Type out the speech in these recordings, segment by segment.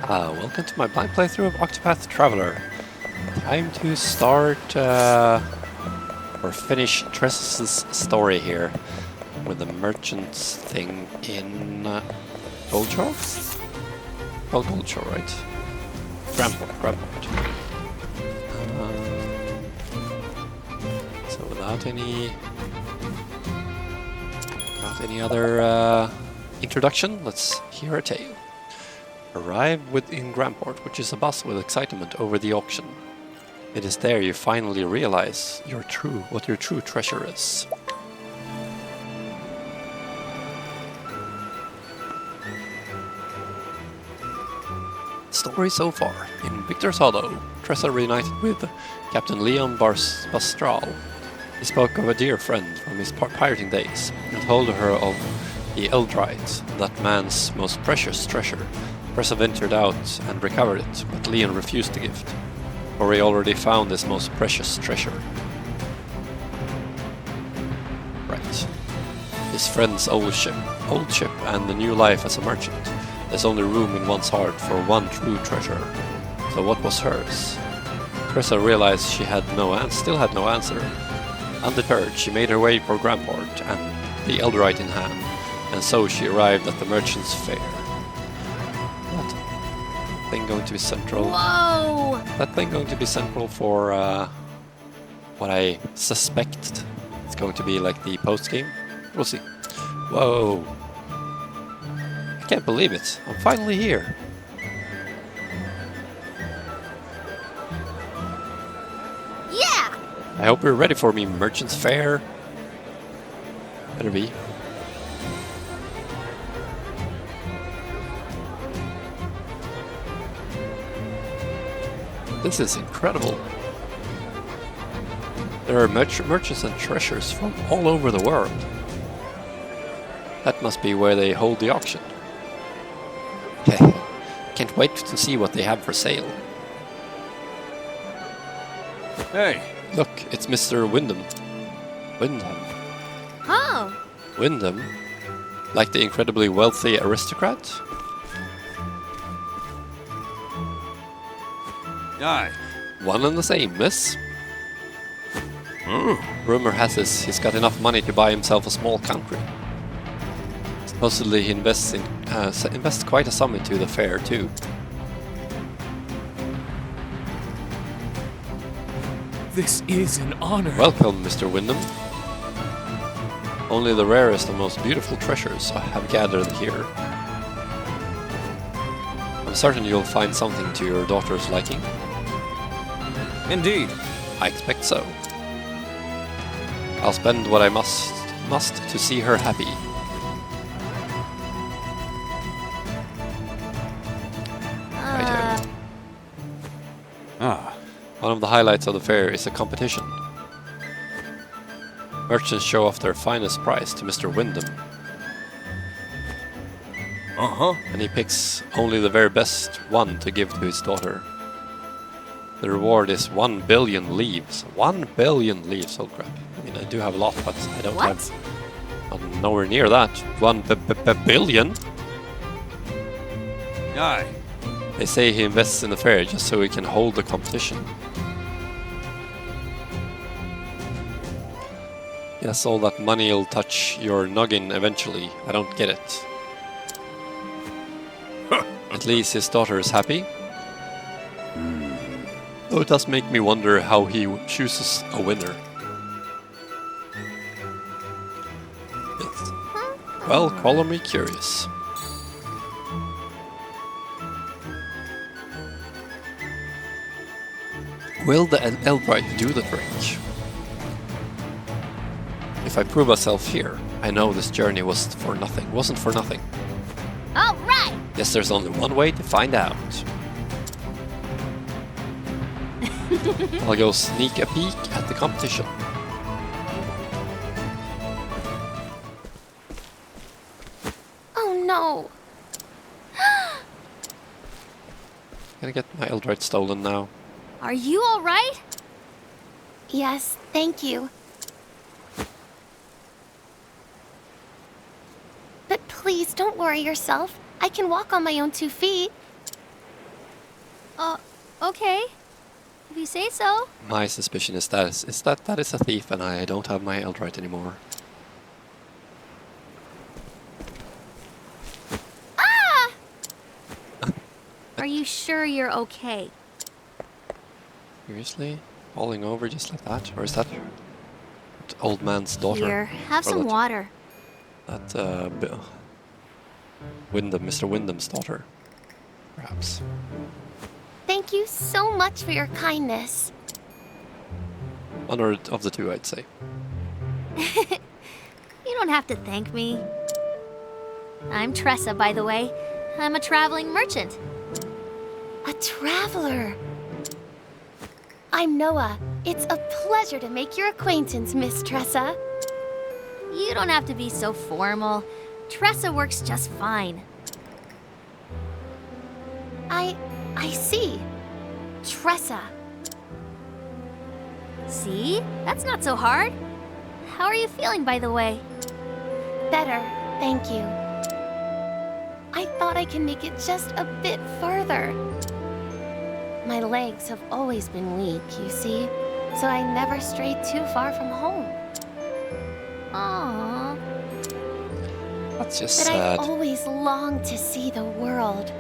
Welcome to my blind playthrough of Octopath Traveler. Time to start or finish Tressas' story here with the merchant's thing in Goldshore? Well, Goldshore, right? Grandport. So without any other introduction, let's hear a tale. Arrive within Grandport, which is abuzz with excitement over the auction. It is there you finally realize what your true treasure is. Story so far. In Victor's Hollow, Tressa reunited with Captain Leon Bastral. He spoke of a dear friend from his pirating days and told her of the Eldrite, that man's most precious treasure. Tressa ventured out and recovered it, but Leon refused the gift, for he already found his most precious treasure. Right. His friend's old ship, and the new life as a merchant. There's only room in one's heart for one true treasure. So what was hers? Tressa realized she still had no answer. Undeterred, she made her way for Grandport and the Eldrite in hand, and so she arrived at the merchant's fair. That thing going to be central. Whoa! That thing going to be central for what I suspect it's going to be like the post game. We'll see. Whoa! I can't believe it. I'm finally here. Yeah! I hope you're ready for me, Merchant's Fair. Better be. This is incredible. There are merchants and treasures from all over the world. That must be where they hold the auction. Can't wait to see what they have for sale. Hey! Look, it's Mr. Wyndham. Oh! Wyndham? Like the incredibly wealthy aristocrat? Aye. One and the same, miss. Rumor has it he's got enough money to buy himself a small country. Supposedly he invests quite a sum into the fair too. This is an honor. Welcome, Mr. Wyndham. Only the rarest and most beautiful treasures have gathered here. I'm certain you'll find something to your daughter's liking. Indeed. I expect so. I'll spend what I must to see her happy. Righto. Ah. One of the highlights of the fair is a competition. Merchants show off their finest prize to Mr. Wyndham. And he picks only the very best one to give to his daughter. The reward is 1 billion leaves. 1 billion leaves, oh crap. I mean, I do have a lot, but I don't have... I'm nowhere near that. 1 billion? Aye. They say he invests in the fair just so he can hold the competition. Yes, all that money'll touch your noggin eventually. I don't get it. At least his daughter is happy. Though it does make me wonder how he chooses a winner. Yes. Well, color me curious. Will the Eldrite do the trick? If I prove myself here, I know this journey wasn't for nothing. All right! Guess there's only one way to find out. I'll go sneak a peek at the competition. Oh no! Gonna get my Eldrite stolen now. Are you all right? Yes, thank you. But please don't worry yourself. I can walk on my own 2 feet. Okay. If you say so. My suspicion is that is a thief and I don't have my Eldrite anymore. Ah! Are you sure you're okay? Seriously? Falling over just like that? Or is that old man's daughter? Here, have Or some that- water. That, Mr. Wyndham's daughter. Perhaps. Thank you so much for your kindness. One or of the two, I'd say. You don't have to thank me. I'm Tressa, by the way. I'm a traveling merchant. A traveler? I'm Noah. It's a pleasure to make your acquaintance, Miss Tressa. You don't have to be so formal. Tressa works just fine. I see. Tressa. See? That's not so hard. How are you feeling, by the way? Better, thank you. I thought I can make it just a bit further. My legs have always been weak, you see, so I never strayed too far from home. Aww. That's just But sad. I've always longed to see the world.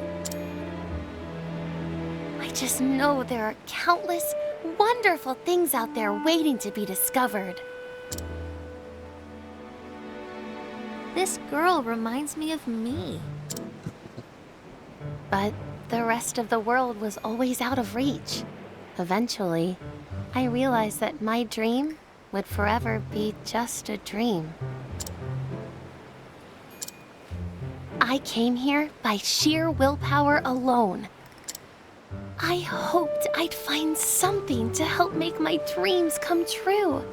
I just know there are countless wonderful things out there waiting to be discovered. This girl reminds me of me. But the rest of the world was always out of reach. Eventually, I realized that my dream would forever be just a dream. I came here by sheer willpower alone. I hoped I'd find something to help make my dreams come true.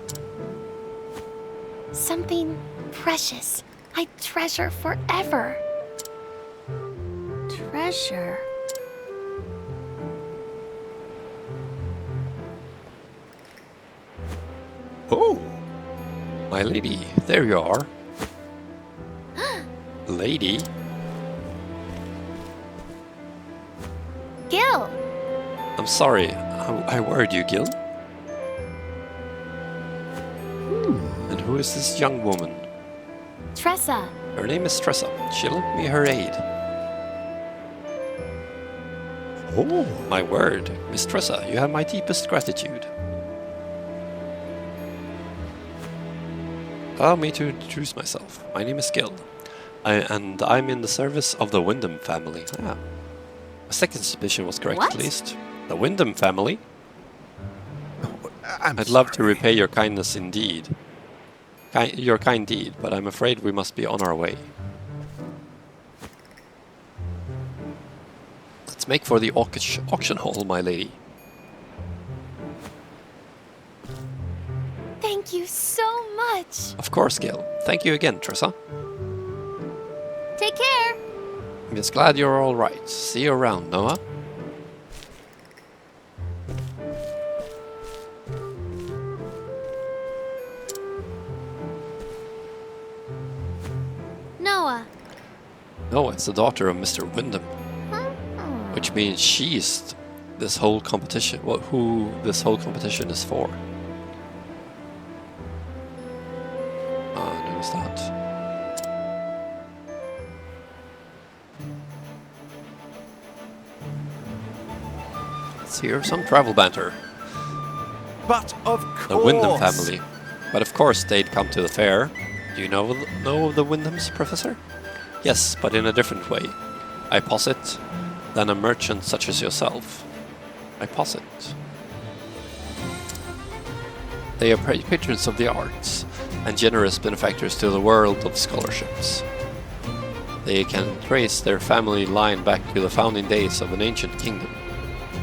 Something precious I'd treasure forever. Treasure? Oh! My lady, there you are. Lady? Gil! I'm sorry, I worried you, Gil. And who is this young woman? Tressa. Her name is Tressa. She lent me her aid. Oh, my word. Miss Tressa, you have my deepest gratitude. Allow me to introduce myself. My name is Gil, and I'm in the service of the Wyndham family. Ah. My second suspicion was correct, What? at least. The Wyndham family? I'd I'm love to sorry. repay your kindness indeed. Your kind deed, but I'm afraid we must be on our way. Let's make for the auction hall, my lady. Thank you so much. Of course, Gil. Thank you again, Tressa. Take care. I'm just glad you're all right. See you around, Noah. Noah. No, it's the daughter of Mr. Wyndham, Hmm. which means she's this whole competition. Well, who this whole competition is for? Notice that. Let's hear some travel banter. But of course. The Wyndham family. But of course they'd come to the fair. Do you know of the Wyndhams, Professor? Yes, but in a different way. I posit, than a merchant such as yourself. I posit. They are patrons of the arts, and generous benefactors to the world of scholarships. They can trace their family line back to the founding days of an ancient kingdom.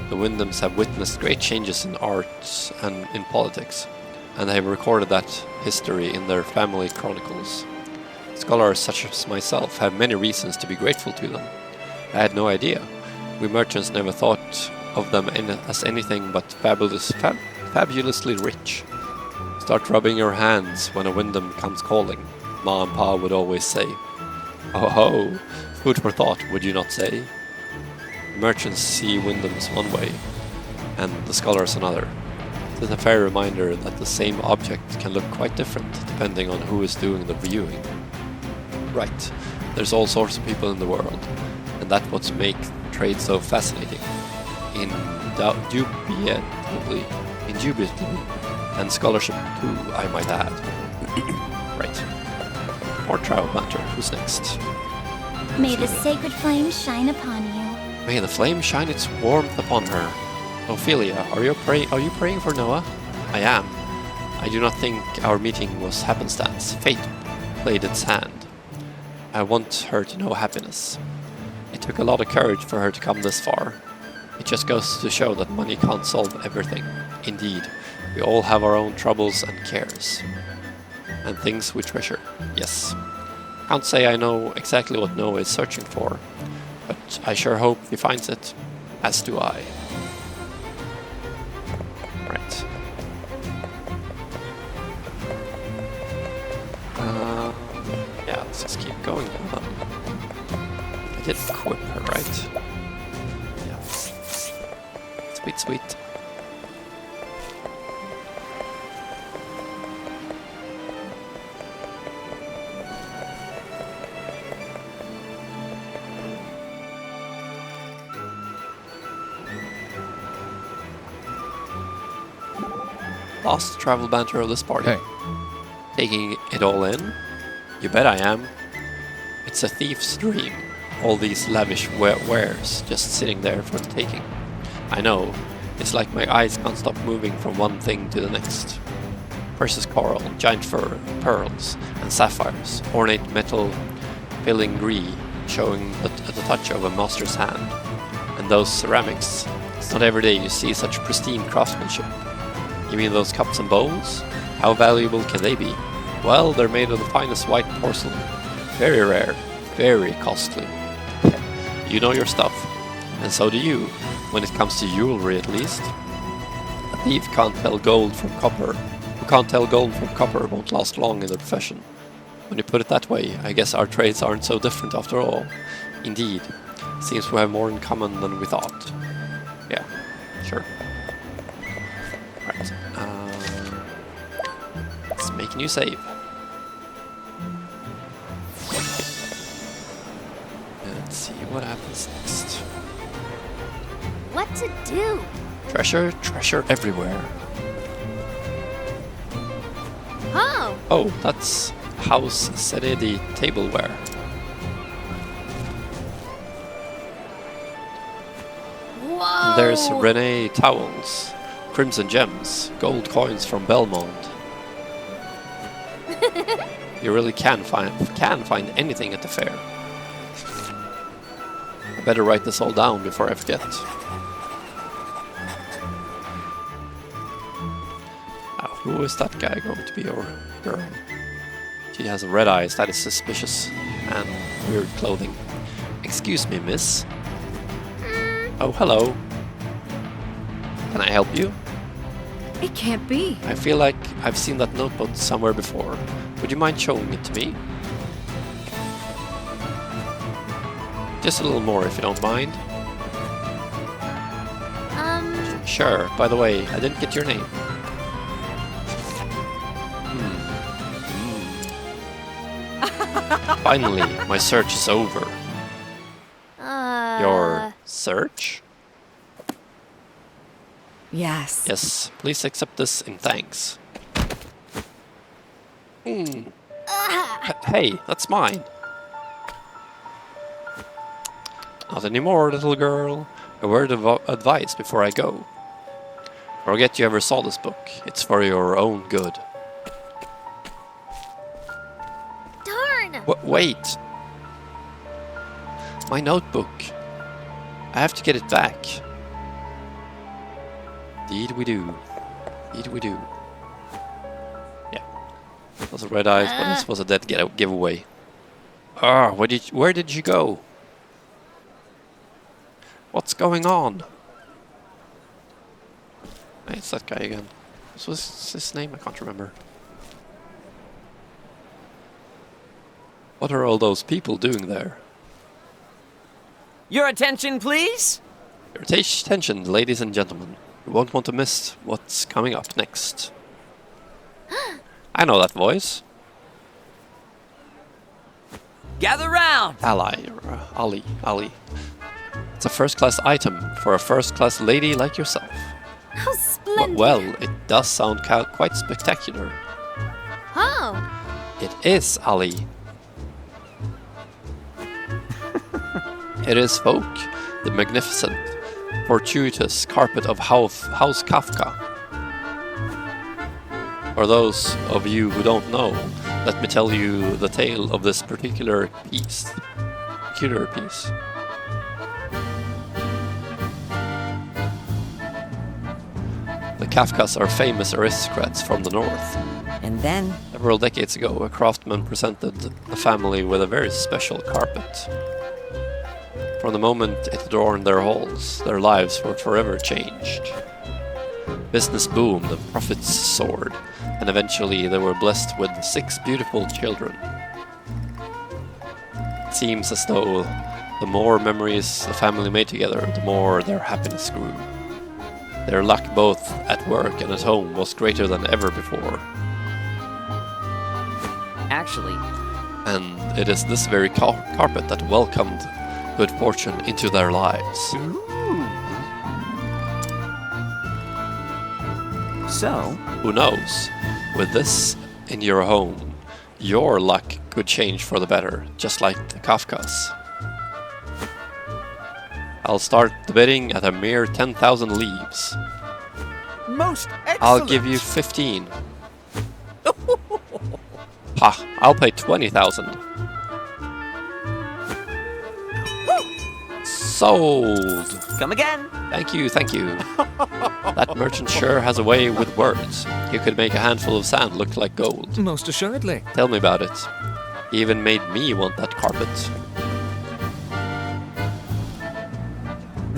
The Wyndhams have witnessed great changes in arts and in politics, and they have recorded that history in their family chronicles. Scholars such as myself have many reasons to be grateful to them. I had no idea. We merchants never thought of them as anything but fabulously rich. Start rubbing your hands when a Wyndham comes calling, Ma and Pa would always say. Oh ho, food for thought, would you not say? Merchants see Wyndham's one way, and the scholars another. It is a fair reminder that the same object can look quite different depending on who is doing the viewing. Right, there's all sorts of people in the world, and that's what makes trade so fascinating. Indubitably, and scholarship too, I might add. Right. More travel banter. Who's next? May the sacred flame shine upon you. May the flame shine its warmth upon her. Ophelia, are you praying for Noah? I am. I do not think our meeting was happenstance. Fate played its hand. I want her to know happiness. It took a lot of courage for her to come this far. It just goes to show that money can't solve everything. Indeed, we all have our own troubles and cares. And things we treasure. Yes. Can't say I know exactly what Noah is searching for, but I sure hope he finds it, as do I. Right. Yeah, let's just keep going then. I did equip her, right? Yeah. Sweet, sweet. Last travel banter of this party. Hey. Taking it all in? You bet I am. It's a thief's dream. All these lavish wares just sitting there for the taking. I know. It's like my eyes can't stop moving from one thing to the next. Precious coral, giant fur, pearls, and sapphires, ornate metal filigree showing the touch of a master's hand. And those ceramics. It's not every day you see such pristine craftsmanship. You mean those cups and bowls? How valuable can they be? Well, they're made of the finest white porcelain. Very rare, very costly. You know your stuff, and so do you, when it comes to jewelry at least. A thief can't tell gold from copper. Who can't tell gold from copper won't last long in the profession. When you put it that way, I guess our trades aren't so different after all. Indeed, seems we have more in common than we thought. Yeah, sure. Right. Let's make a new save. Let's see what happens next. What to do? Treasure, treasure everywhere. Oh, Oh, that's House Seredi tableware. whoa! And there's Renee towels, crimson gems, gold coins from Belmont. You really can find anything at the fair. I better write this all down before I forget. Who is that guy going to be, or girl? She has red eyes, that is suspicious, and weird clothing. Excuse me, miss. Oh, hello. Can I help you? It can't be. I feel like I've seen that notebook somewhere before. Would you mind showing it to me? Just a little more, if you don't mind. Sure. By the way, I didn't get your name. Finally, my search is over. Your search? Yes. Yes, please accept this in thanks. Hey, that's mine. Not anymore, little girl. A word of advice before I go. Forget you ever saw this book. It's for your own good. Darn! Wait! My notebook. I have to get it back. Indeed we do. Indeed we do. Yeah. Those are red eyes, but this was a dead giveaway. Ah, where did you go? What's going on? Hey, it's that guy again. What was his name? I can't remember. What are all those people doing there? Your attention, please? Your attention, ladies and gentlemen. You won't want to miss what's coming up next. I know that voice. Gather round! Ali. It's a first-class item for a first-class lady like yourself. How splendid! Well, it does sound quite spectacular. Oh, It is, Ali. It is Folk, the magnificent, fortuitous carpet of House Kafka. For those of you who don't know, let me tell you the tale of this particular piece. The Kafkas are famous aristocrats from the north. And then, Several decades ago, a craftsman presented the family with a very special carpet. From the moment it adorned their halls, their lives were forever changed. Business boomed and profits soared, and eventually they were blessed with 6 beautiful children. It seems as though the more memories the family made together, the more their happiness grew. Their luck both at work and at home was greater than ever before. actually, And it is this very carpet that welcomed good fortune into their lives. so, Who knows? With this in your home, your luck could change for the better, just like the Kafkas. I'll start the bidding at a mere 10,000 leaves. Most excellent. I'll give you 15. Ha! I'll pay 20,000. Sold! come again! Thank you, thank you. That merchant sure has a way with words. He could make a handful of sand look like gold. Most assuredly. Tell me about it. He even made me want that carpet.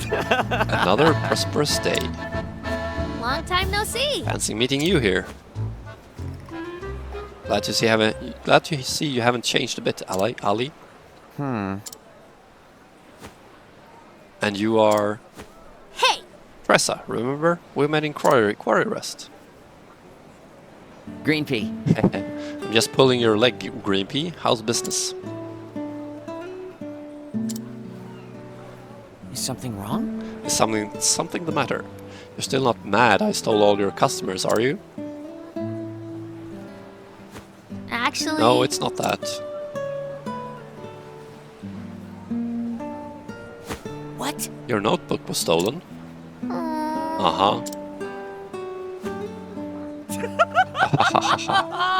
Another prosperous day. long time no see. Fancy meeting you here. Glad to see you haven't changed a bit, Ali. And you are Hey, Tressa, remember? We met in Quarry Rest. Green pea. I'm just pulling your leg, Green Pea. How's business? Is something wrong? Is something the matter? You're still not mad I stole all your customers, are you? actually... No, it's not that. What? Your notebook was stolen. Aw.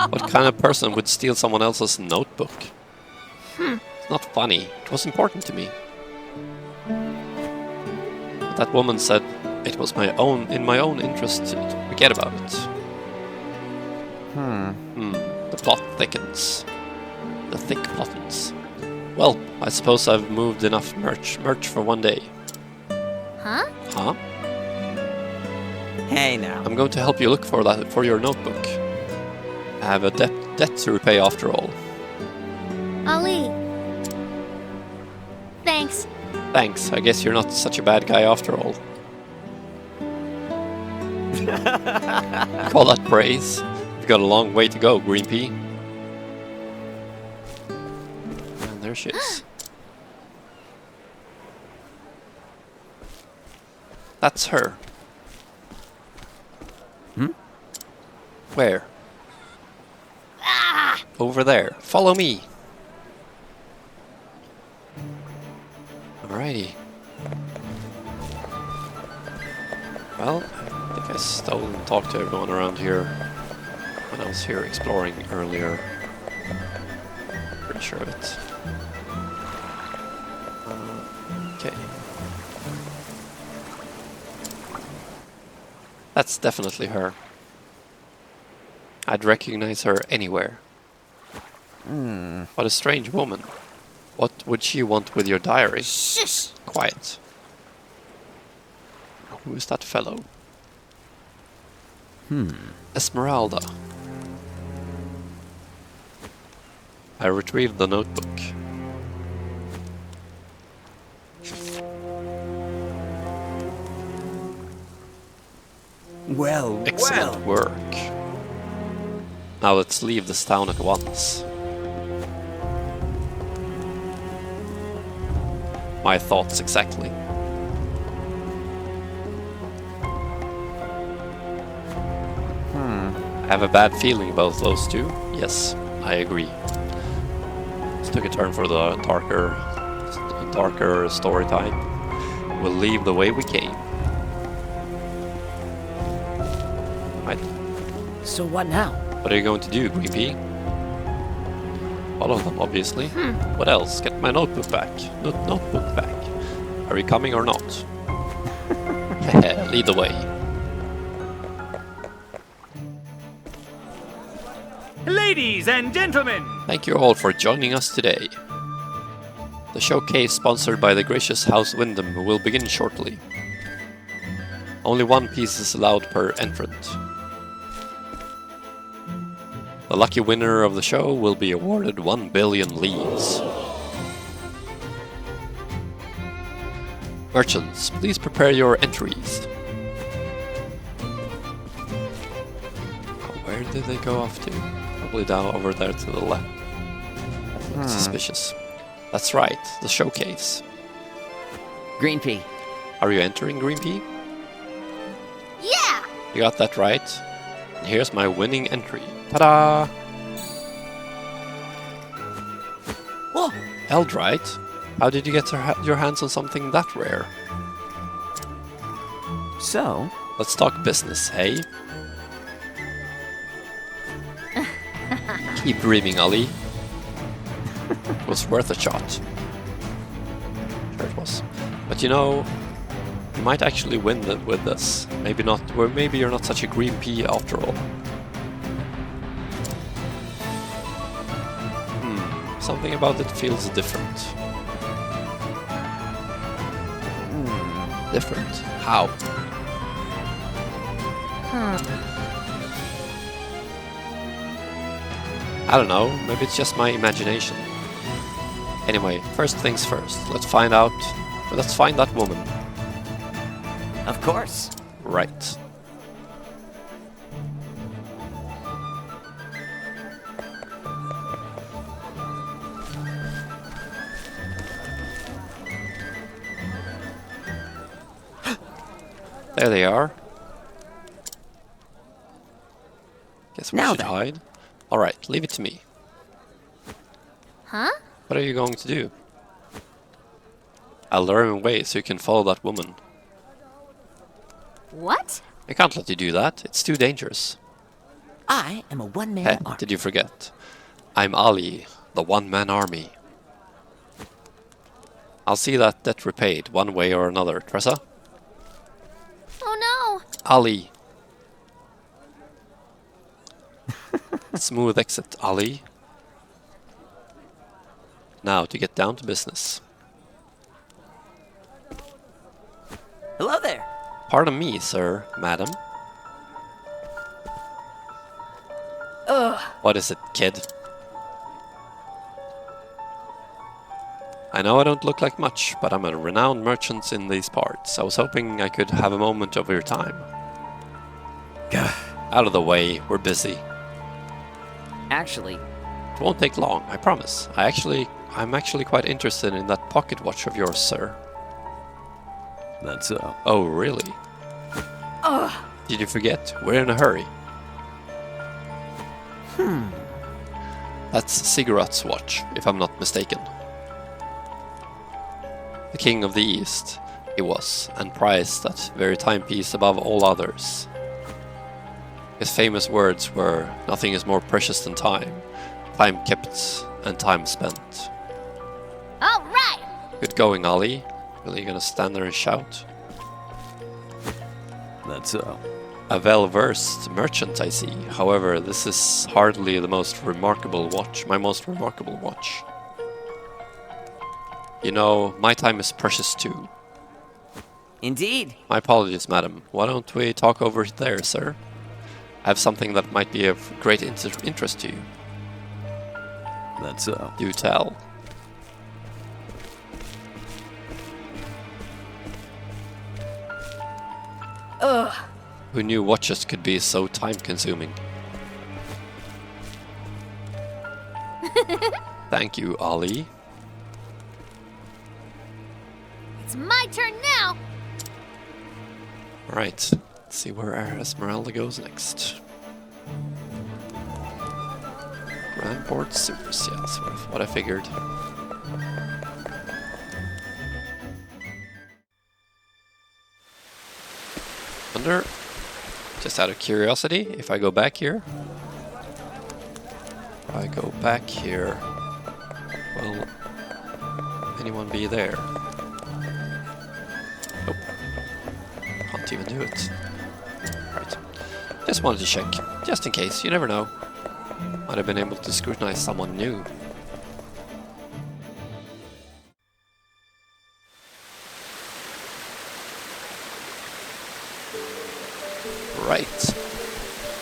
What kind of person would steal someone else's notebook? It's not funny. It was important to me. But that woman said it was in my own interest to forget about it. The plot thickens. The thick plottens. Well, I suppose I've moved enough merch for one day. Huh? Huh? Hey now. I'm going to help you look for your notebook. I have a debt to repay after all. Ali. Thanks. Thanks, I guess you're not such a bad guy after all. Call that praise? You've got a long way to go, Green Pea. And there she is. That's her. Where? Over there. Follow me. Alrighty. Well, I think I stole and talked to everyone around here when I was here exploring earlier. Pretty sure of it. Okay. That's definitely her. I'd recognize her anywhere. What a strange woman. What would she want with your diary? Shush! Quiet. Who is that fellow? Esmeralda. I retrieved the notebook. Well, Excellent work. Now let's leave this town at once. My thoughts exactly. I have a bad feeling about those two. Yes, I agree. Let's take a turn for the darker story time. We'll leave the way we came. Right. So what now? What are you going to do, Green Pea? Follow them, obviously. What else? Get my notebook back. Notebook back. Are you coming or not? Lead the way. Ladies and gentlemen, Thank you all for joining us today. The showcase sponsored by the gracious House Wyndham will begin shortly. Only one piece is allowed per entrant. The lucky winner of the show will be awarded 1 billion leaves. Merchants, please prepare your entries. Where did they go off to? Probably down over there to the left. Looks suspicious. That's right, the showcase. Green Pea. Are you entering, Green Pea? Yeah! You got that right. And here's my winning entry. Ta-da! Whoa! Eldrite? How did you get your hands on something that rare? So, Let's talk business, hey? Keep dreaming, Ali. It was worth a shot. Sure it was. But you know, you might actually win with this. Maybe not, or maybe you're not such a green pea after all. Something about it feels different. Different? How? I don't know, maybe it's just my imagination. Anyway, first things first, let's find that woman. of course. Right. There they are. Guess we Now should then. hide. Alright, leave it to me. Huh? What are you going to do? I'll lure him away so you can follow that woman. What? I can't let you do that. It's too dangerous. I am a one-man Heh, army. did you forget? I'm Ali, the one-man army. I'll see that debt repaid one way or another, Tressa. Oh Ali. Smooth exit, Ali. Now to get down to business. Hello there. Pardon me, sir, madam. What is it, kid? I know I don't look like much, but I'm a renowned merchant in these parts. I was hoping I could have a moment of your time. Out of the way, we're busy. Actually, It won't take long, I promise. I'm actually quite interested in that pocket watch of yours, sir. That's so. Oh, really? Did you forget? We're in a hurry. That's Sigurát's watch, if I'm not mistaken. The king of the East, he was, and prized that very timepiece above all others. His famous words were, "Nothing is more precious than time. Time kept and time spent." no! Alright! Good going, Ali. Really gonna stand there and shout? That's so. A well-versed merchant, I see. However, this is hardly the most remarkable watch, my most remarkable watch. You know, my time is precious too. indeed. My apologies, madam. Why don't we talk over there, sir? I have something that might be of great interest to you. That's so. Do tell. Who knew watches could be so time-consuming? Thank you, Ollie. It's my turn now! Alright, let's see where our Esmeralda goes next. Grandport Supers, yeah, that's what I figured. Wonder, just out of curiosity, if I go back here, will anyone be there? Nope. Can't even do it. Right. Just wanted to check, just in case, you never know. Might have been able to scrutinize someone new. Right.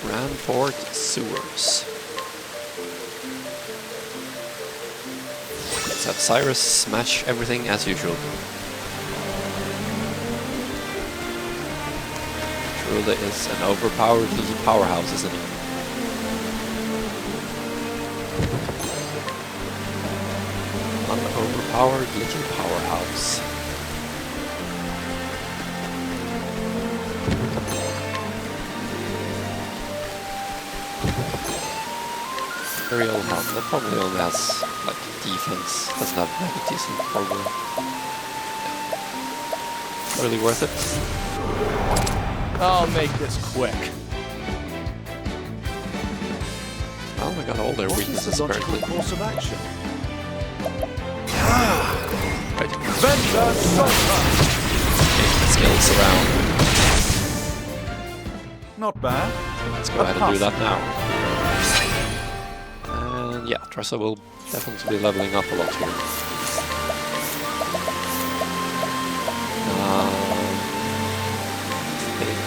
Grandport Sewers. Let's have Cyrus smash everything as usual. Truly is an overpowered little powerhouse, isn't it? An overpowered little powerhouse. Very old helm that probably only has like defense, doesn't have abilities and probably really worth it. I'll make this quick. Well, we got all their weaknesses apparently. Course of action. Right. Venture Skills around. Not bad. Let's go ahead and do that now. And yeah, Tressa will definitely be leveling up a lot here. Take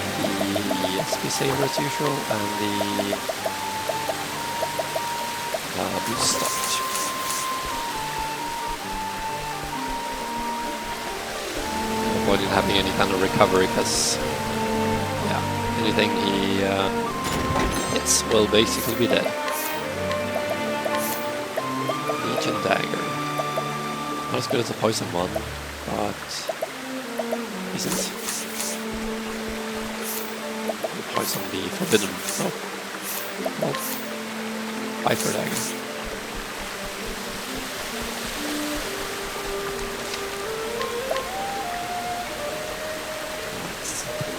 the SP saver as usual and the boost start. Avoiding having any kind of recovery because yeah, anything he hits will basically be dead. Legion Dagger. Not as good as the poison one, but isn't. The poison, the forbidden. No. Viper Dagger.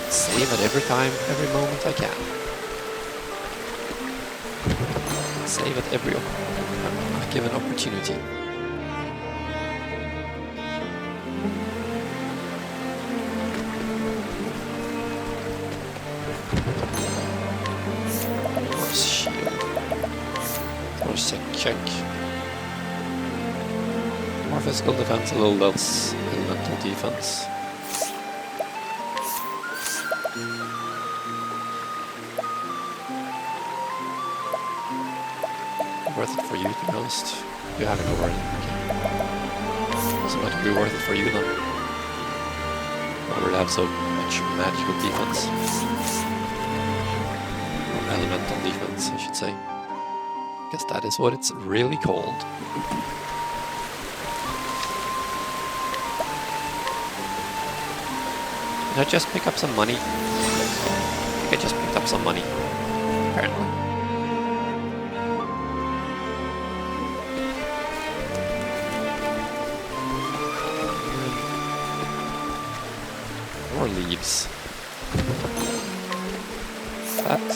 Save it every time, every moment I can. Save it every given opportunity. Force shield. Force check. More physical defense, a little less elemental defense. Worth it for you, to be honest. You have it already. Okay. Doesn't matter to be worth it for you then. I already have so much magical defense. Or elemental defense, I should say. Guess that is what it's really called. Did I just pick up some money? I think I just picked up some money. Apparently. More leaves. That.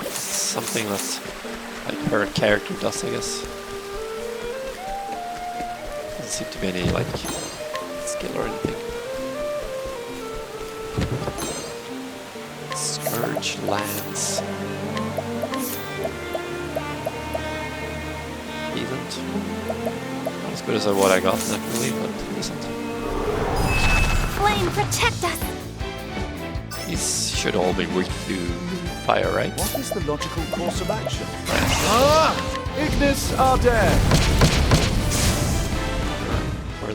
Something that like her character does, I guess. Doesn't seem to be any like skill or anything. Scourge lands. Decent. Not as good as what I got naturally, but decent. Flame, protect us! These should all be weak to fire, right? What is the logical course of action? Ah! Ignis Ardere!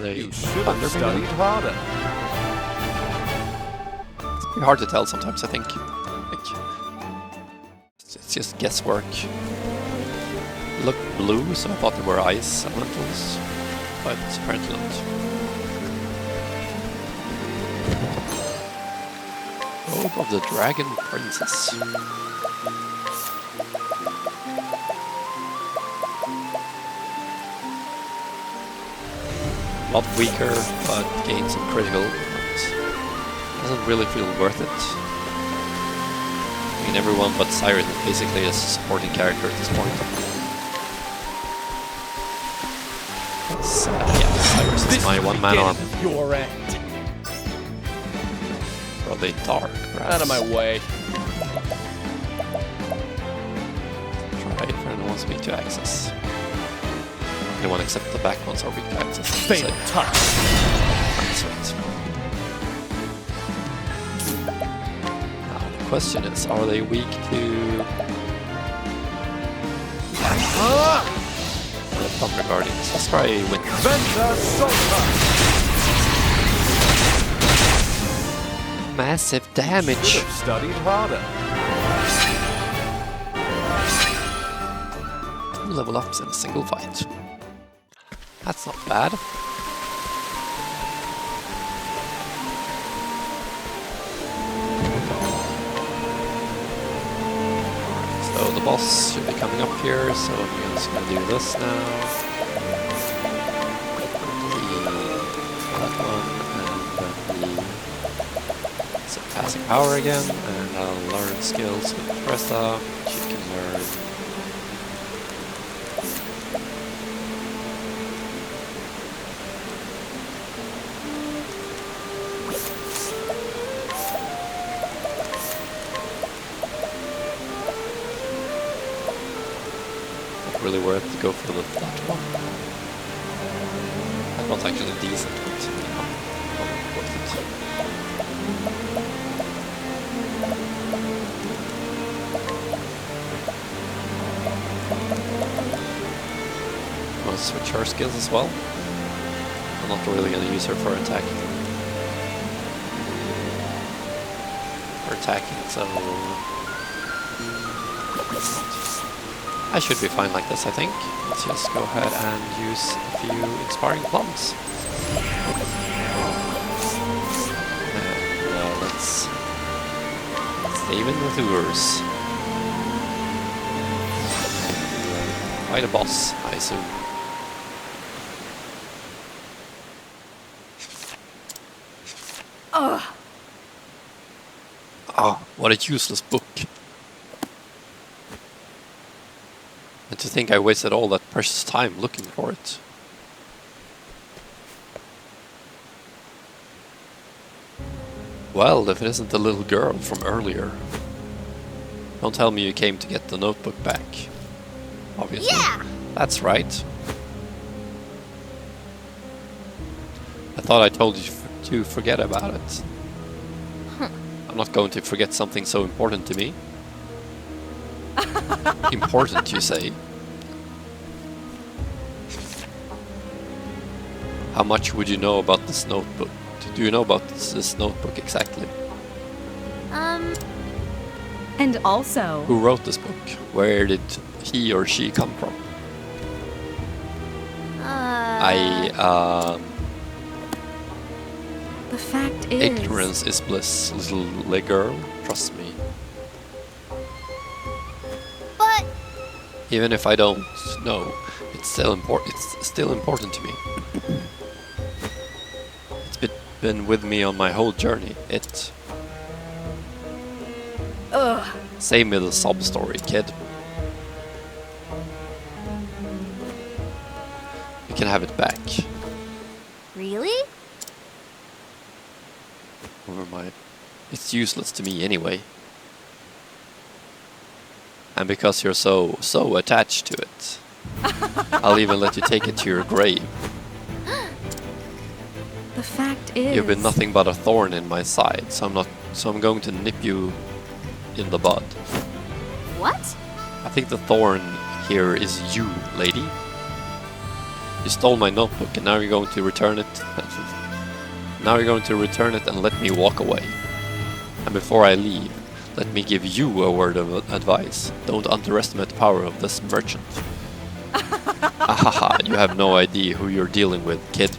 they You should thunder have studied harder. It's pretty hard to tell sometimes, I think. It's just guesswork. Look blue, so I thought they were ice elementals, but apparently not. Robe of the Dragon Princess. A lot weaker, but gains some critical. Doesn't really feel worth it. I mean, everyone but Cyrus is basically a supporting character at this point. Yeah, Cyrus is my one-man arm. Your end. Are they dark, perhaps? Out of my way. Try it for anyone weak to access. Anyone except the back ones are weak to access. Fatal touch. That's right. Now the question is, are they weak to the Thunder Guardians? Let's try Wind. Venta Solta. Massive Should damage. have studied harder. Level ups in a single fight. That's not bad. So the boss should be coming up here, so I'm just gonna do this now. That one, and then the passive power again, and I'll learn skills with Tressa, which you can learn. Really worth to go for the flat one. That one's actually decent, but not worth it. I'm gonna switch her skills as well. I'm not really gonna use her for attacking. So I should be fine like this, I think. Let's just go ahead and use a few inspiring plums. And let's save in with Urs. Fight a boss, I assume. Oh, what a useless book. And to think I wasted all that precious time looking for it. Well, if it isn't the little girl from earlier. Don't tell me you came to get the notebook back. Obviously. Yeah! That's right. I thought I told you to forget about it. I'm not going to forget something so important to me. Important, you say? How much would you know about this notebook? Do you know about this notebook exactly? And also... Who wrote this book? Where did he or she come from? The fact is... Ignorance is bliss, little girl. Trust me. But... Even if I don't know, it's still important. It's still important to me. It's been with me on my whole journey. It... Ugh. Save me the sob story, kid. You can have it back. Really? Never mind. It's useless to me anyway. And because you're so attached to it, I'll even let you take it to your grave. The fact is... You've been nothing but a thorn in my side, so I'm going to nip you in the bud. What? I think the thorn here is you, lady. You stole my notebook and now you're going to return it. Now you're going to return it and let me walk away. And before I leave, let me give you a word of advice. Don't underestimate the power of this merchant. Ahaha, you have no idea who you're dealing with, kid.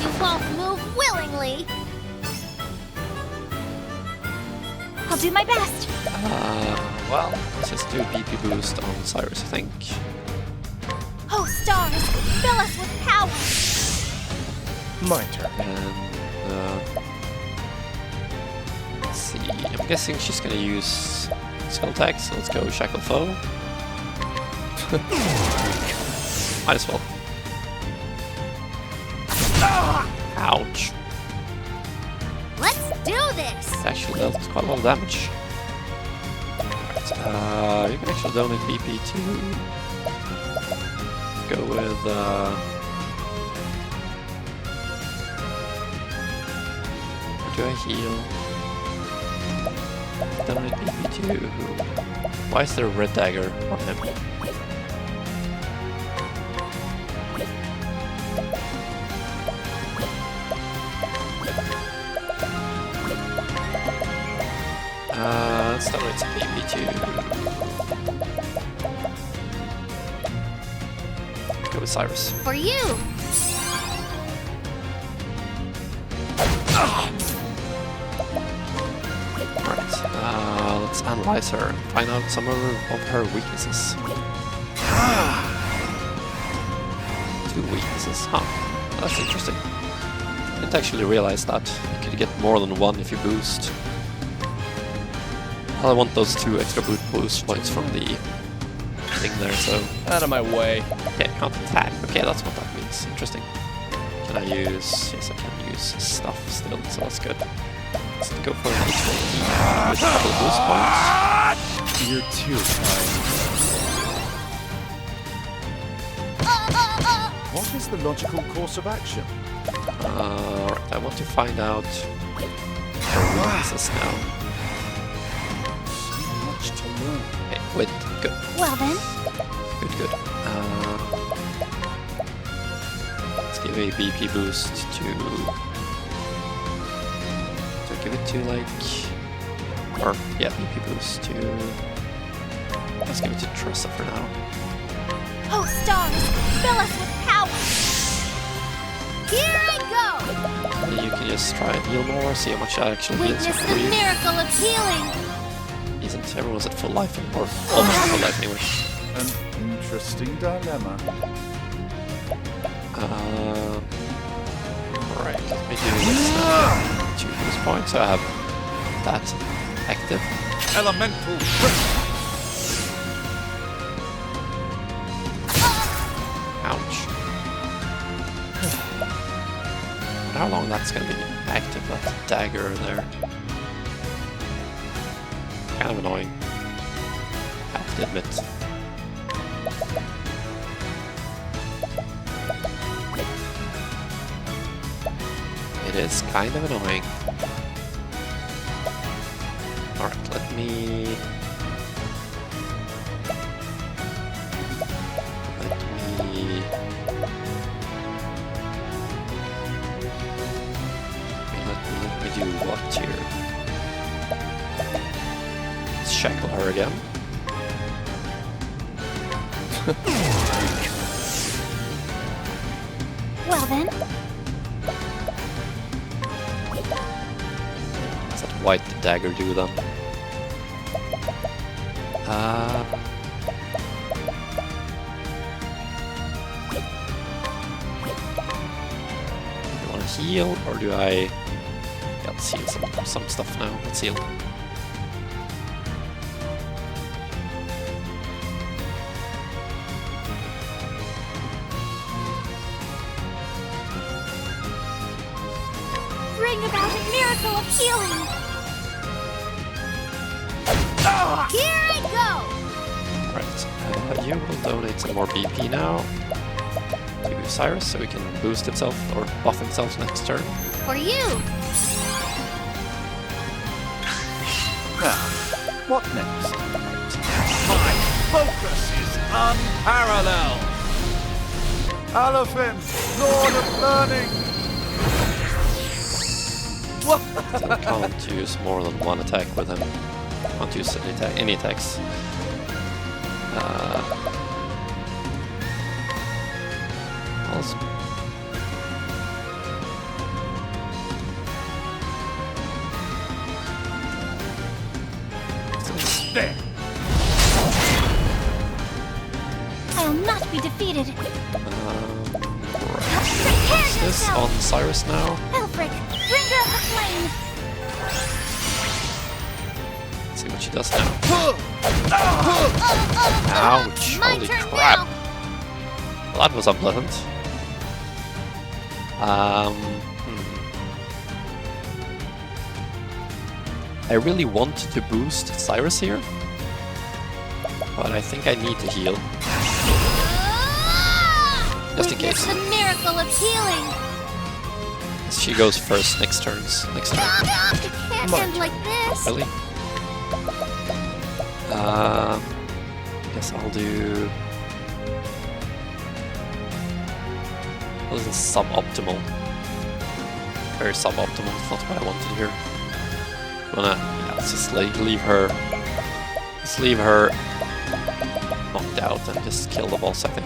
You won't move willingly. I'll do my best. Well, let's just do a BP boost on Cyrus, I think. Oh, stars, fill us with power. My turn. And let's see. I'm guessing she's gonna use skill attack, so let's go Shackle Foe. Might as well. Ouch. Let's do this. Actually, that's quite a lot of damage. Right. You can actually donate BP to go with. Or do I heal? Donate BP to. Why is there a red dagger on him? Let's donate some BP to go with Cyrus. For you. Alright, let's analyze her and find out some of her weaknesses. 2 weaknesses, huh? That's interesting. Didn't actually realize that. You could get more than one if you boost. Well, I want those 2 extra boost points from the thing there, so... Out of my way. Okay, can't attack. Okay, that's what that means. Interesting. Can I use... Yes, I can use stuff still, so that's good. Let's go for an HP with a couple of boost points. You're too kind. What is the logical course of action? Alright, I want to find out her weaknesses now. Much to learn. Okay, wait, good. Well then, Good. Let's give a BP boost to... give it to like... Or, yeah, BP boost to... Let's give it to Tressa for now. oh stars, fill us with power. Here I go. You can just try and heal more, see how much that actually heals Witness for the you. miracle of healing. Isn't everyone's at full life anymore? Almost at full life anyway. An interesting dilemma. Alright, let me do this now. 2 boost points, so I have that active. Elemental Ouch. How long that's gonna be active, that dagger there. Kind of annoying. Have to admit. It is kind of annoying. Alright, let me do what here? Let's shackle her again. Well then, What's that white dagger do then? Do you want to heal or do I? Yeah, let's heal some stuff now. Let's heal. bring about a miracle of healing. Here I go. Right, you will donate some more BP now to Cyrus so he can boost himself or buff himself next turn. For you. Now, what next? My focus is unparalleled. Alafin, Lord of Learning. So I can't use more than one attack with him. Can't use any attacks. Also. There. I'll not be defeated. Right. Prepare Is this yourself. on Cyrus now? Elfric, bringer of the flame. Let's see what she does now. Ouch! My Holy turn crap! now. Well, that was unpleasant. I really want to boost Cyrus here, but I think I need to heal. Just in Witness case. the miracle of healing. She goes first next turn. It can't end like this. Really? Guess I'll do... Well, this is suboptimal. Very suboptimal. It's not what I wanted here. Let's just leave her. Let's leave her knocked out and just kill the boss, I think.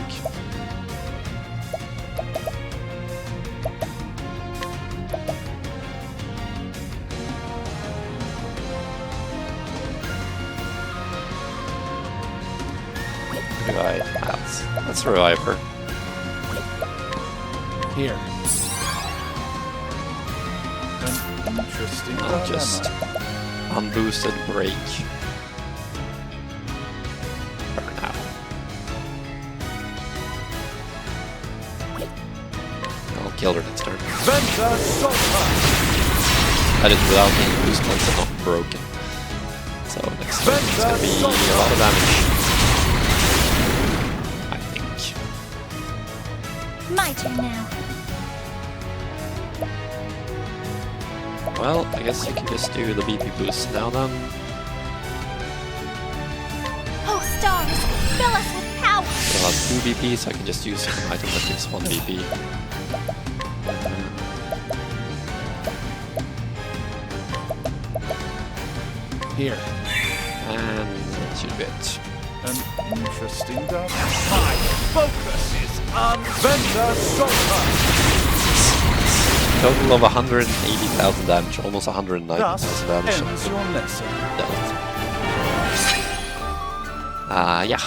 Revive. Let's revive her. Here. An interesting I'll dilemma. just unboosted break her now. I'll kill her next turn. Venta Solta. That is without any boost points and not broken. So next turn it's gonna be a lot of damage. I think. My turn now. Well, I guess you can just do the BP boost now then. Oh, stars, fill us with power. It'll have 2 BP, so I can just use an item that gives 1 BP. Here. And should be it. An interesting dilemma. My focus is on Venta Solta. Total of 180,000 damage, almost 190,000 Thus damage. ends your lesson. Yeah.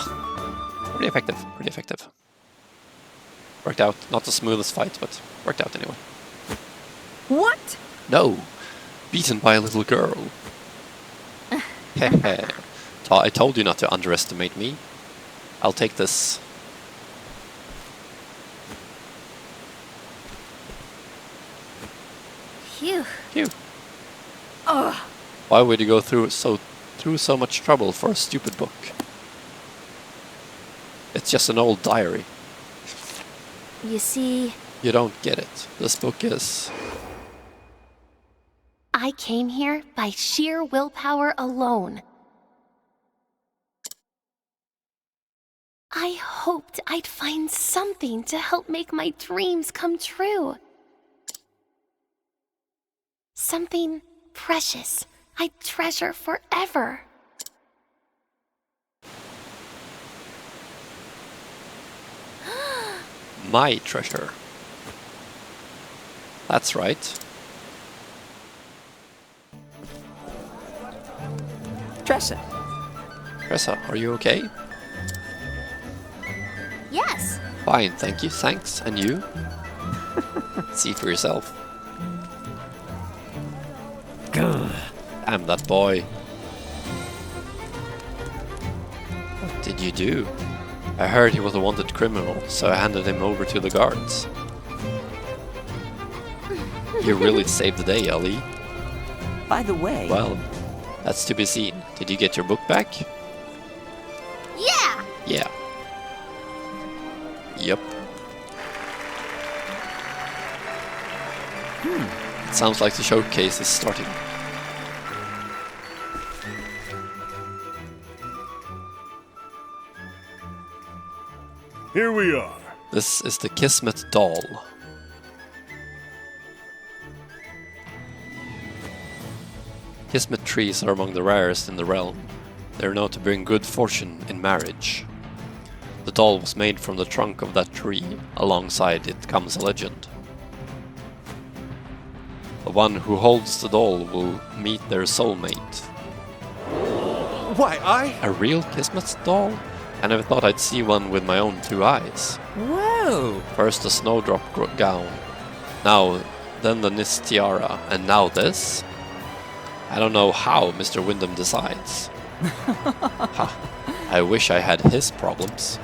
Pretty effective, pretty effective. Worked out, not the smoothest fight, but worked out anyway. What? No! Beaten by a little girl. Hehe. I told you not to underestimate me. I'll take this. Phew. Phew. Ugh. Why would you go through so much trouble for a stupid book? It's just an old diary. You see, You don't get it. This book is... I came here by sheer willpower alone. I hoped I'd find something to help make my dreams come true. Something precious I'd treasure forever. my treasure. That's right. Tressa. Tressa, are you okay? Yes. Fine, thank you, thanks. And you? See for yourself. Damn that boy. What did you do? I heard he was a wanted criminal, so I handed him over to the guards. You really saved the day, Ali. By the way, Well, that's to be seen. Did you get your book back? Yeah. Yeah. Yep. It sounds like the showcase is starting. Here we are. This is the Kismet doll. Kismet trees are among the rarest in the realm. They are known to bring good fortune in marriage. The doll was made from the trunk of that tree. Alongside it comes a legend. The one who holds the doll will meet their soulmate. Why, A real Kismet doll? I never thought I'd see one with my own 2 eyes. Whoa! First the snowdrop gown, then the Nis tiara, and now this? I don't know how Mr. Wyndham decides. Ha, I wish I had his problems.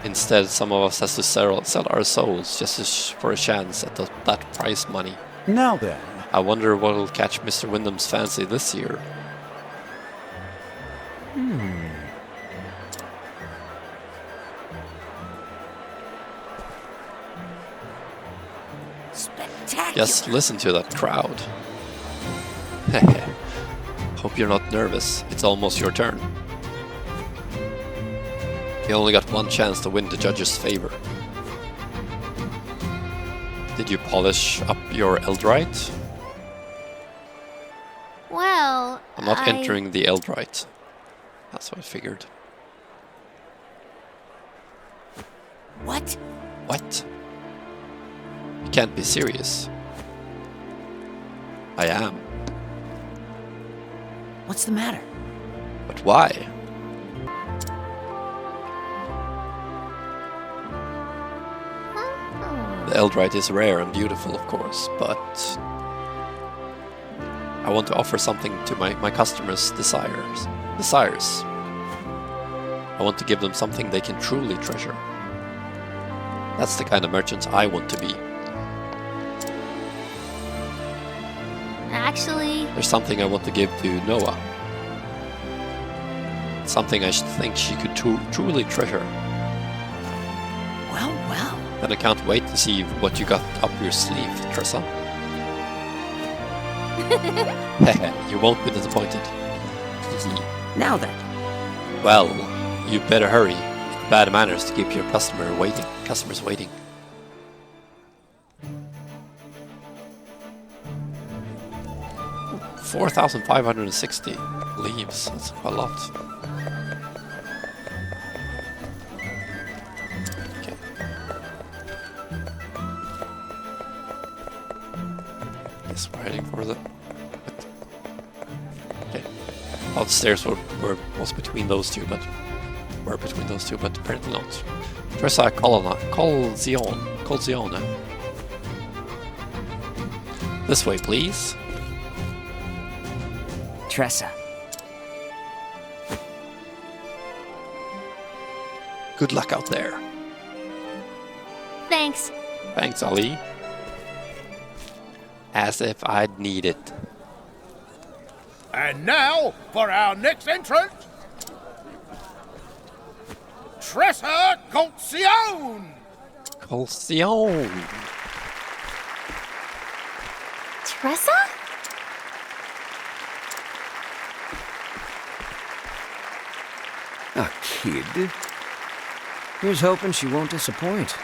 Instead, some of us has to sell our souls just for a chance at that prize money. now then. I wonder what will catch Mr. Wyndham's fancy this year. Spectacular. Just listen to that crowd. Hope you're not nervous. It's almost your turn. You only got one chance to win the judge's favor. Did you polish up your Eldrite? Well, I'm not entering the Eldrite. That's what I figured. What? What? You can't be serious. I am. What's the matter? But why? The Eldrite is rare and beautiful, of course, but I want to offer something to my customers' desires. I want to give them something they can truly treasure. That's the kind of merchant I want to be. Actually, There's something I want to give to Noah. Something I think she could truly treasure. Well, well. And I can't wait to see what you got up your sleeve, Tressa. You won't be disappointed. Now then. Well, you better hurry. It's bad manners to keep your customers waiting. Ooh, 4,560 leaves. That's quite a lot. Okay. Guess we're heading for the. Okay. Oh, the stairs was between those two, but apparently not. Tressa Colzione. This way, please. Tressa. Good luck out there. thanks. Thanks, Ali. As if I'd need it. And now for our next entrant, Tressa Colzione. Colzione. Tressa? A kid? Here's hoping she won't disappoint.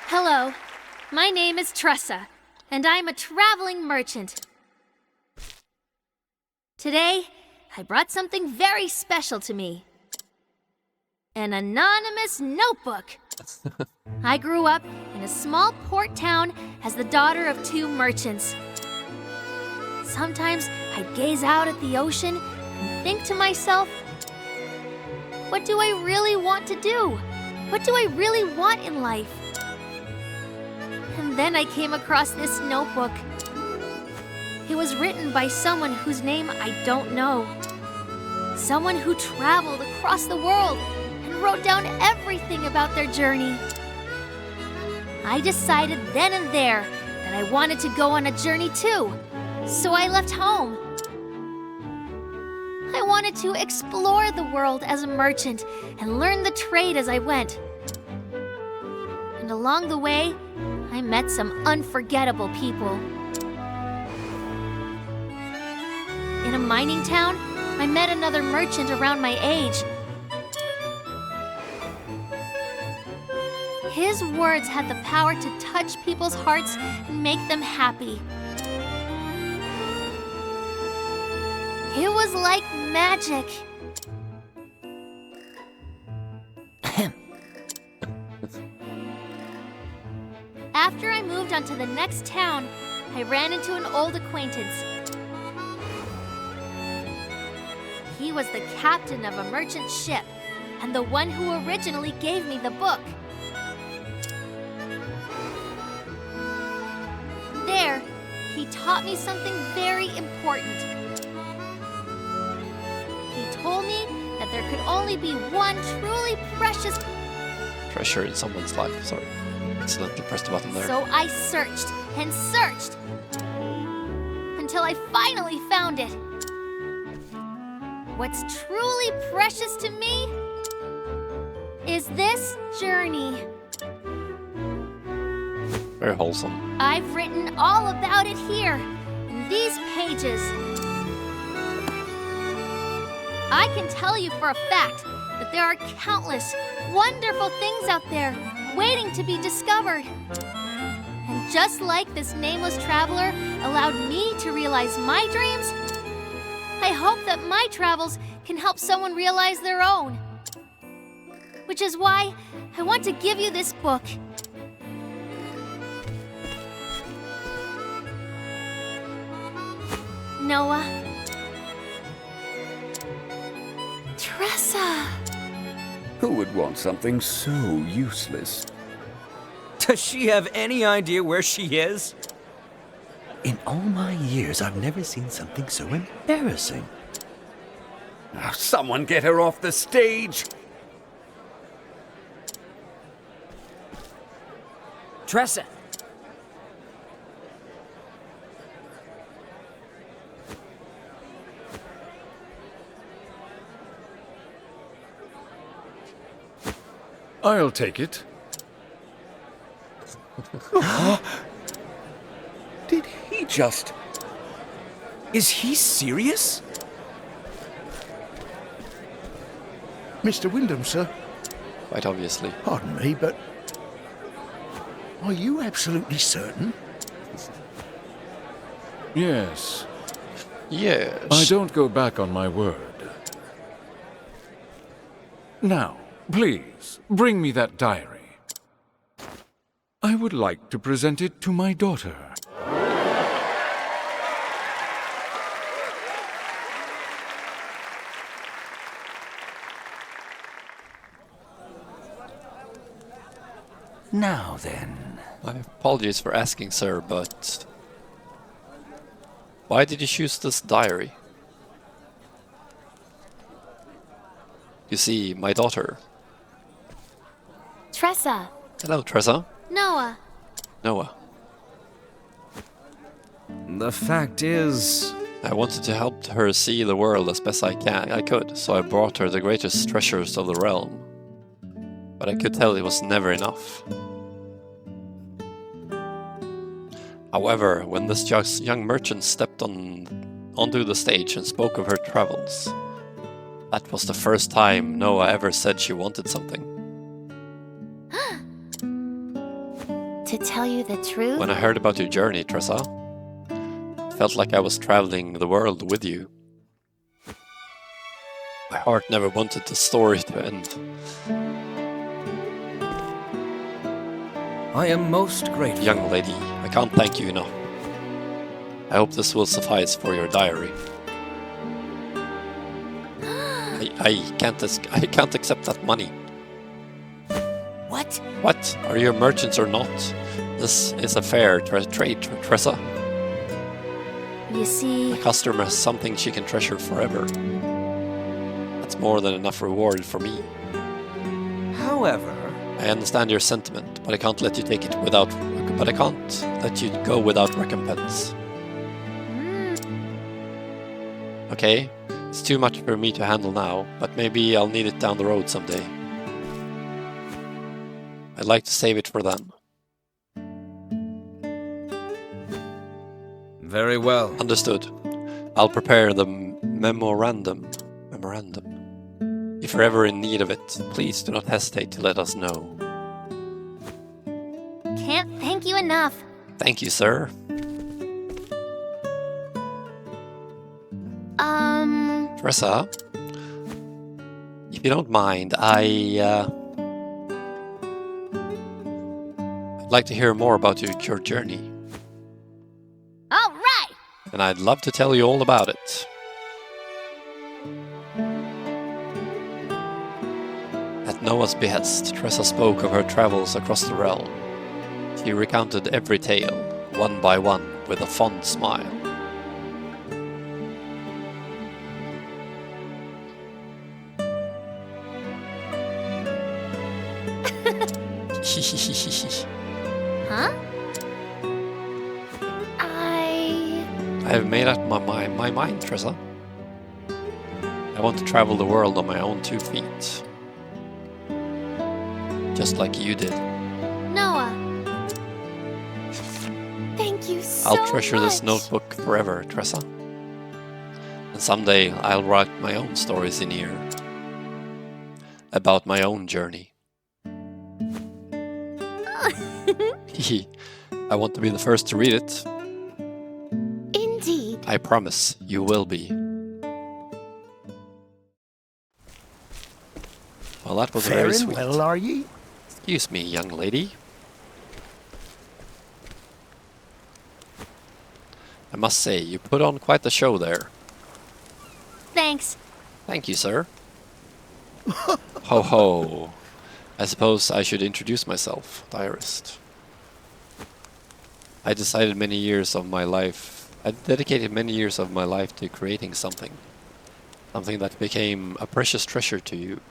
Hello, my name is Tressa, and I'm a traveling merchant. Today, I brought something very special to me. An anonymous notebook. I grew up in a small port town as the daughter of 2 merchants. Sometimes I'd gaze out at the ocean and think to myself, what do I really want to do? What do I really want in life? And then I came across this notebook. It was written by someone whose name I don't know. Someone who traveled across the world and wrote down everything about their journey. I decided then and there that I wanted to go on a journey too, so I left home. I wanted to explore the world as a merchant and learn the trade as I went. And along the way, I met some unforgettable people. In a mining town, I met another merchant around my age. His words had the power to touch people's hearts and make them happy. It was like magic. After I moved on to the next town, I ran into an old acquaintance. He was the captain of a merchant ship and the one who originally gave me the book. There, he taught me something very important. He told me that there could only be one truly precious Treasure in someone's life. Sorry. Accidentally pressed the button there. So I searched and searched until I finally found it. What's truly precious to me is this journey. Very wholesome. I've written all about it here in these pages. I can tell you for a fact that there are countless wonderful things out there waiting to be discovered. And just like this nameless traveler allowed me to realize my dreams, I hope that my travels can help someone realize their own. Which is why I want to give you this book. Noah. Tressa. Who would want something so useless? Does she have any idea where she is? In all my years, I've never seen something so embarrassing. Oh, someone get her off the stage! Tressa. I'll take it. Did he just... Is he serious? Mr. Wyndham, sir. Quite obviously. Pardon me, but... Are you absolutely certain? Yes. Yes. I don't go back on my word. Now, please, bring me that diary. I would like to present it to my daughter. Now then... My apologies for asking, sir, but... Why did you choose this diary? You see, my daughter... Tressa. Hello, Tressa. Noah. Noah. The fact is... I wanted to help her see the world as best I could, so I brought her the greatest treasures of the realm. But I could tell it was never enough. However, when this young merchant stepped onto the stage and spoke of her travels, that was the first time Noah ever said she wanted something. To tell you the truth? When I heard about your journey, Tressa, it felt like I was traveling the world with you. My heart never wanted the story to end. I am most grateful. Young lady, I can't thank you enough. I hope this will suffice for your diary. I can't accept that money. What? What? Are you a merchant or not? This is a fair trade, Tressa. You see... The customer has something she can treasure forever. That's more than enough reward for me. However... I understand your sentiment, but I can't let you take it without... But I can't let you go without recompense. Okay, it's too much for me to handle now, but maybe I'll need it down the road someday. I'd like to save it for then. Very well. Understood. I'll prepare the memorandum. If you're ever in need of it, please do not hesitate to let us know. you enough. Thank you, sir. Tressa, if you don't mind, I'd like to hear more about your journey. All right! And I'd love to tell you all about it. At Noah's behest, Tressa spoke of her travels across the realm. She recounted every tale, one by one, with a fond smile. Huh? I have made up my mind, Tressa. I want to travel the world on my own 2 feet. Just like you did. Noah. Thank you so much. I'll treasure this notebook forever, Tressa. And someday I'll write my own stories in here. About my own journey. I want to be the first to read it. Indeed. I promise you will be. Well, that was very Faring sweet. well, are ye? Excuse me, young lady. I must say, you put on quite the show there. Thanks. Thank you, sir. Ho ho. I suppose I should introduce myself, diarist. I dedicated many years of my life to creating something. Something that became a precious treasure to you.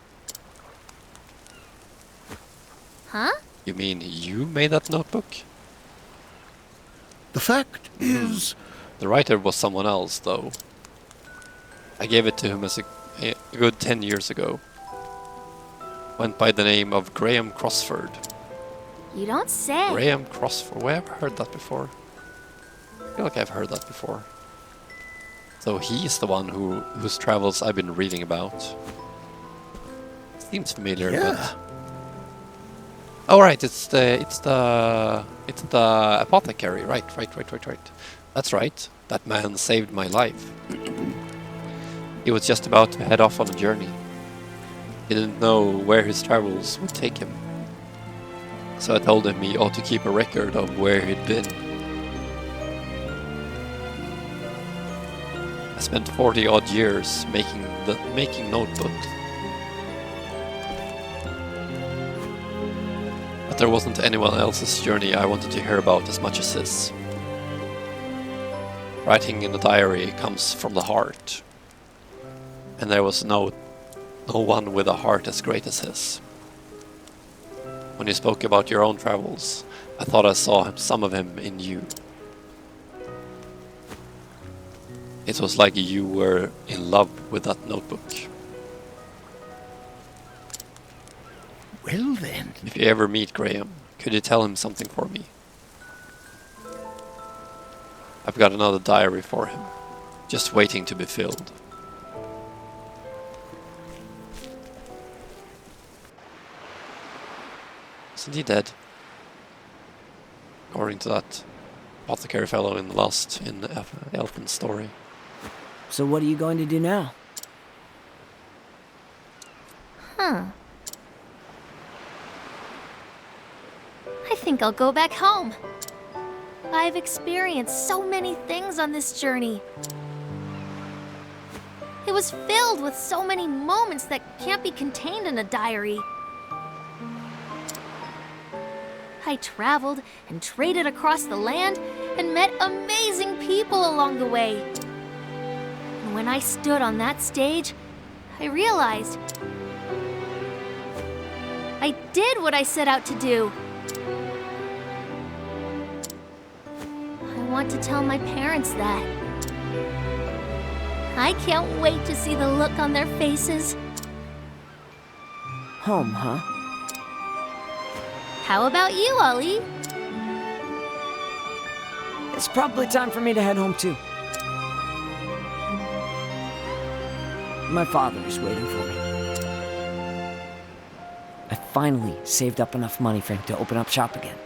Huh? You mean you made that notebook? The fact is... The writer was someone else, though. I gave it to him as a good 10 years ago. Went by the name of Graham Crossford. You don't say. Graham Crossford. Where have I heard that before? I feel like I've heard that before. So he's the one whose travels I've been reading about. Seems familiar, but... Oh right, it's the apothecary, right. That's right. That man saved my life. He was just about to head off on a journey. He didn't know where his travels would take him. So I told him he ought to keep a record of where he'd been. I spent 40 odd years making notebooks. But there wasn't anyone else's journey I wanted to hear about as much as his. Writing in a diary comes from the heart. And there was no one with a heart as great as his. When you spoke about your own travels, I thought I saw some of him in you. It was like you were in love with that notebook. Well then... If you ever meet Graham, could you tell him something for me? I've got another diary for him, just waiting to be filled. Isn't he dead? According to that apothecary fellow in the Elfin story. So what are you going to do now? Huh. I think I'll go back home. I've experienced so many things on this journey. It was filled with so many moments that can't be contained in a diary. I traveled and traded across the land and met amazing people along the way. And when I stood on that stage, I realized I did what I set out to do. I want to tell my parents that. I can't wait to see the look on their faces. Home, huh? How about you, Ollie? It's probably time for me to head home too. My father is waiting for me. I finally saved up enough money for him to open up shop again.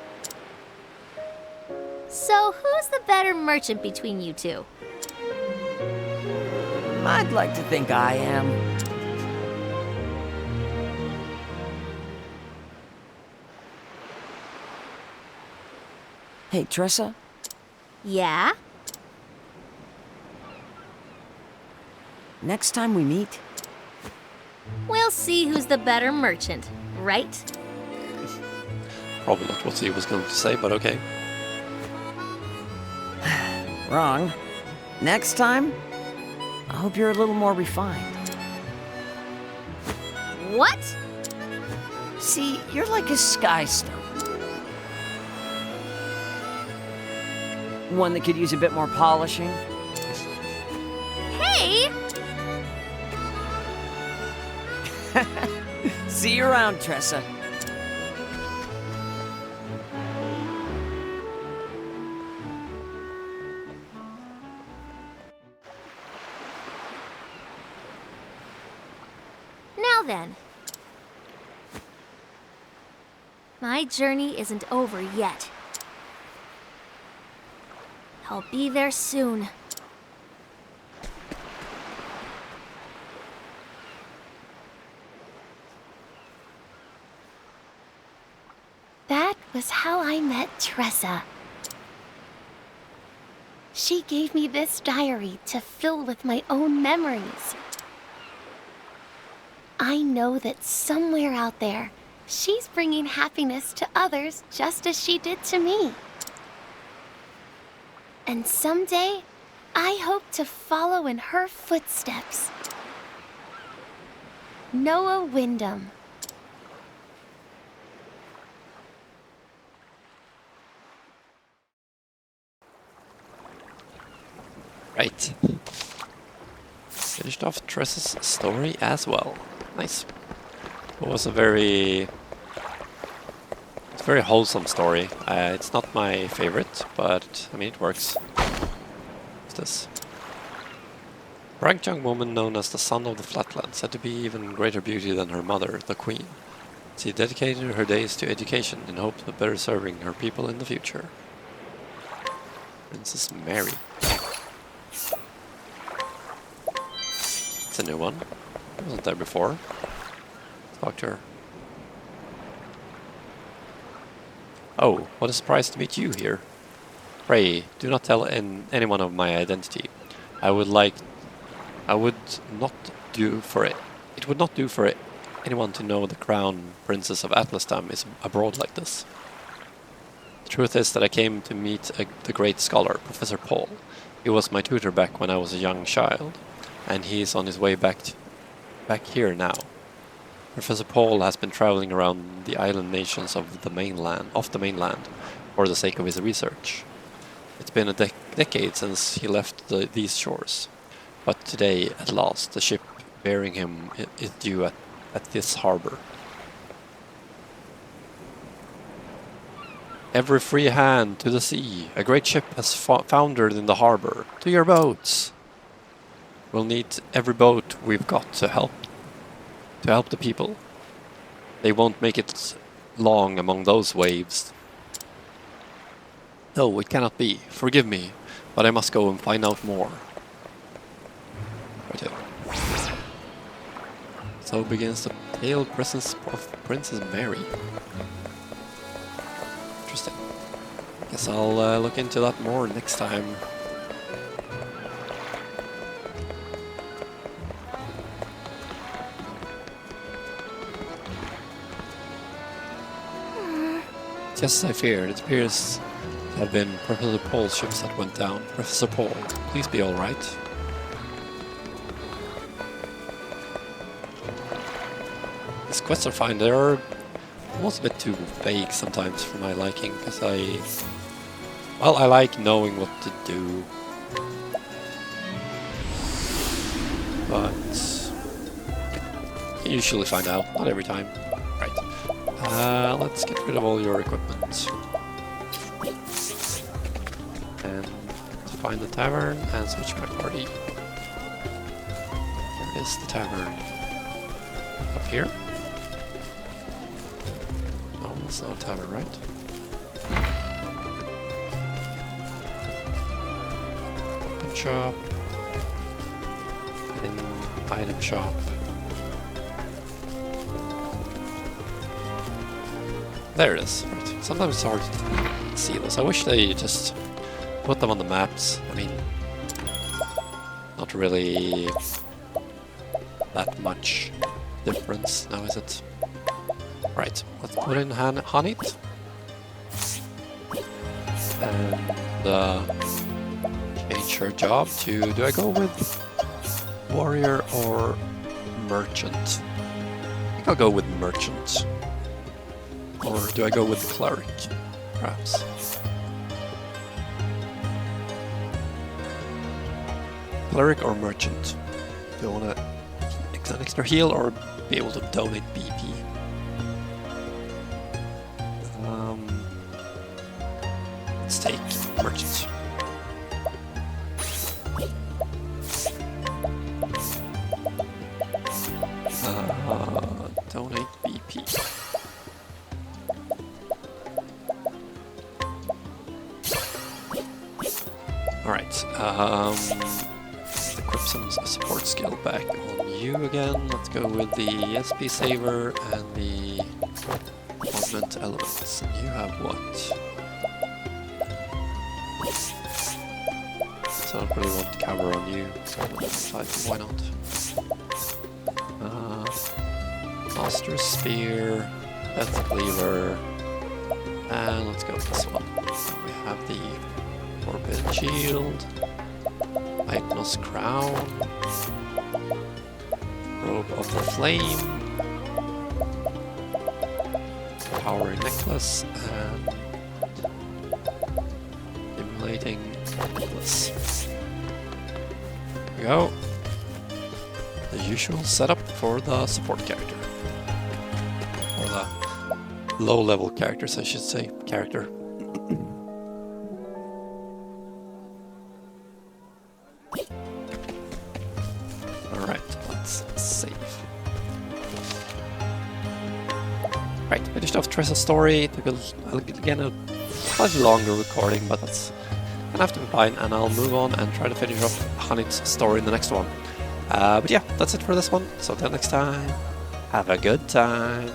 So, who's the better merchant between you two? I'd like to think I am. Hey, Tressa? Yeah? Next time we meet, We'll see who's the better merchant, right? Probably not what he was going to say, but okay. wrong. Next time, I hope you're a little more refined. What? See, you're like a sky stone. One that could use a bit more polishing. Hey! See you around, Tressa. Now then. My journey isn't over yet. I'll be there soon. That was how I met Tressa. She gave me this diary to fill with my own memories. I know that somewhere out there, she's bringing happiness to others just as she did to me. And someday, I hope to follow in her footsteps. Noah Wyndham. Right. Finished off Tress's story as well. Nice. It was a very wholesome story. It's not my favorite, but I mean it works. What's this? A rank young woman known as the Son of the Flatlands, said to be even greater beauty than her mother, the Queen. She dedicated her days to education in hopes of better serving her people in the future. Princess Mary. It's a new one. Wasn't there before. Talk to her. Oh, what a surprise to meet you here. Pray, do not tell anyone of my identity. It would not do for anyone to know the crown princess of Atlastam is abroad like this. The truth is that I came to meet the great scholar, Professor Paul. He was my tutor back when I was a young child, and he is on his way back here now. Professor Paul has been traveling around the island nations of the mainland for the sake of his research. It's been a decade since he left these shores, but today, at last, the ship bearing him is due at this harbor. Every free hand to the sea! A great ship has foundered in the harbor. To your boats! We'll need every boat we've got to help the people. They won't make it long among those waves. No, it cannot be. Forgive me, but I must go and find out more. Right here. So begins the tale of Princess Mary. Interesting. Guess I'll look into that more next time. Just as I feared, it appears to have been Professor Paul's ships that went down. Professor Paul, please be alright. These quests are fine. They're almost a bit too vague sometimes for my liking, because I like knowing what to do. But you usually find out, not every time. Right. Let's get rid of all your equipment. And find the tavern and switch my party. Here is the tavern. Up here? No, it's not a tavern, right? shop. In item shop. There it is. Right. Sometimes it's hard to see this. I wish they just put them on the maps. I mean, not really that much difference now, is it? Right, let's put in Hanit. And change her job to, do I go with warrior or merchant? I think I'll go with merchant. Or do I go with cleric, perhaps? Cleric or merchant? Do I want to get an extra heal or be able to donate BP? Let's take merchant. Donate BP. Alright, equip some support skill back on you again. Let's go with the SP saver and the augment elements. And you have what? So I don't really want to cover on you, so I'm gonna decide why not. Master Spear, Death Cleaver, and let's go with this one. So we have the Forbidden Shield, Hypnos Crown, Robe of the Flame, Power Necklace, and Stimulating Necklace. There we go. The usual setup for the support character. Or the low-level characters, I should say. Character. Alright, let's save. Right, finished off Tressas' story. It took again a slightly longer recording, but that's gonna have to be fine, and I'll move on and try to finish off Hanit's story in the next one. But yeah, that's it for this one. So until next time, have a good time.